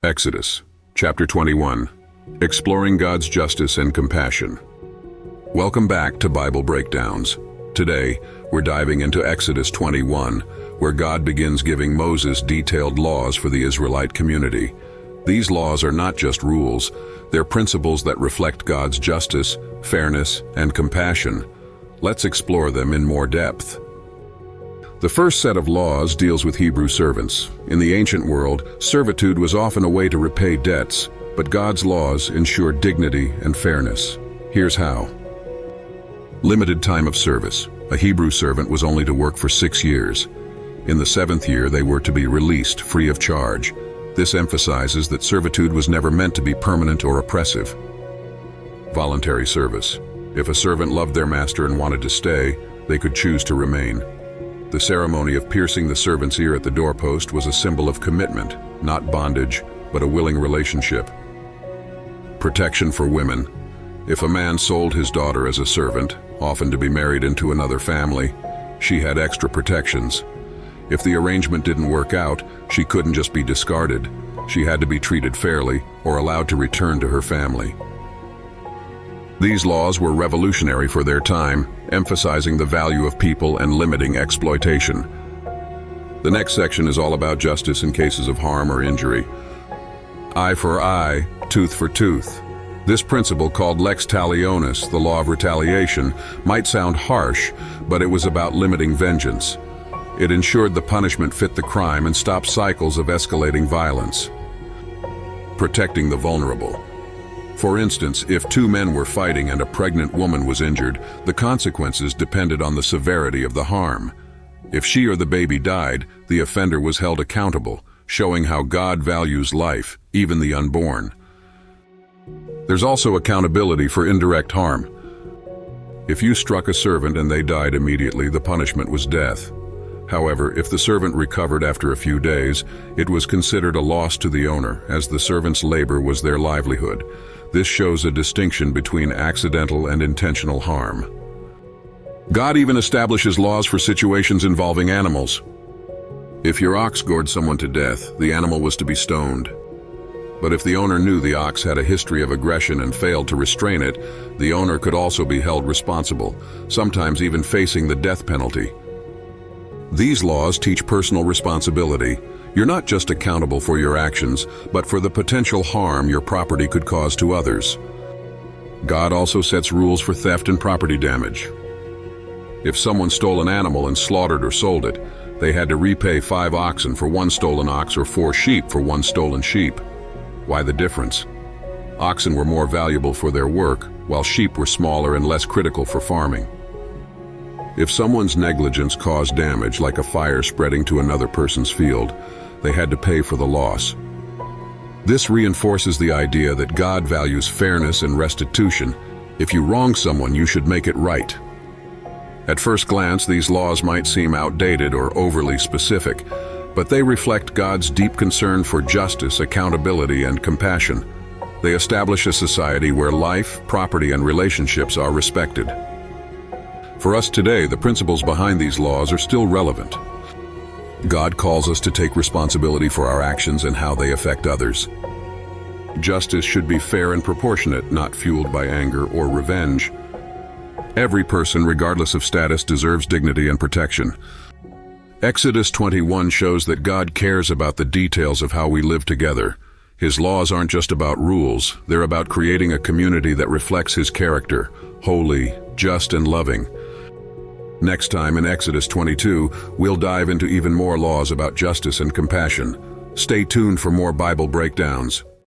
Exodus, chapter 21, Exploring God's Justice and Compassion. Welcome back to Bible Breakdowns. Today, we're diving into Exodus 21, where God begins giving Moses detailed laws for the Israelite community. These laws are not just rules, they're principles that reflect God's justice, fairness, and compassion. Let's explore them in more depth. The first set of laws deals with Hebrew servants. In the ancient world, servitude was often a way to repay debts, but God's laws ensured dignity and fairness. Here's how. Limited time of service. A Hebrew servant was only to work for 6 years. In the 7th year, they were to be released free of charge. This emphasizes that servitude was never meant to be permanent or oppressive. Voluntary service. If a servant loved their master and wanted to stay, they could choose to remain. The ceremony of piercing the servant's ear at the doorpost was a symbol of commitment, not bondage, but a willing relationship. Protection for women. If a man sold his daughter as a servant, often to be married into another family, she had extra protections. If the arrangement didn't work out, she couldn't just be discarded. She had to be treated fairly or allowed to return to her family. These laws were revolutionary for their time, emphasizing the value of people and limiting exploitation. The next section is all about justice in cases of harm or injury. Eye for eye, tooth for tooth. This principle, called lex talionis, the law of retaliation, might sound harsh, but it was about limiting vengeance. It ensured the punishment fit the crime and stopped cycles of escalating violence. Protecting the vulnerable. For instance, if 2 men were fighting and a pregnant woman was injured, the consequences depended on the severity of the harm. If she or the baby died, the offender was held accountable, showing how God values life, even the unborn. There's also accountability for indirect harm. If you struck a servant and they died immediately, the punishment was death. However, if the servant recovered after a few days, it was considered a loss to the owner, as the servant's labor was their livelihood. This shows a distinction between accidental and intentional harm. God even establishes laws for situations involving animals. If your ox gored someone to death, the animal was to be stoned. But if the owner knew the ox had a history of aggression and failed to restrain it, the owner could also be held responsible, sometimes even facing the death penalty. These laws teach personal responsibility. You're not just accountable for your actions, but for the potential harm your property could cause to others. God also sets rules for theft and property damage. If someone stole an animal and slaughtered or sold it, they had to repay 5 oxen for 1 stolen ox or 4 sheep for 1 stolen sheep. Why the difference? Oxen were more valuable for their work, while sheep were smaller and less critical for farming. If someone's negligence caused damage, like a fire spreading to another person's field, they had to pay for the loss. This reinforces the idea that God values fairness and restitution. If you wrong someone, you should make it right. At first glance, these laws might seem outdated or overly specific, but they reflect God's deep concern for justice, accountability, and compassion. They establish a society where life, property, and relationships are respected. For us today, the principles behind these laws are still relevant. God calls us to take responsibility for our actions and how they affect others. Justice should be fair and proportionate, not fueled by anger or revenge. Every person, regardless of status, deserves dignity and protection. Exodus 21 shows that God cares about the details of how we live together. His laws aren't just about rules, they're about creating a community that reflects His character, holy, just, and loving. Next time in Exodus 22, we'll dive into even more laws about justice and compassion. Stay tuned for more Bible breakdowns.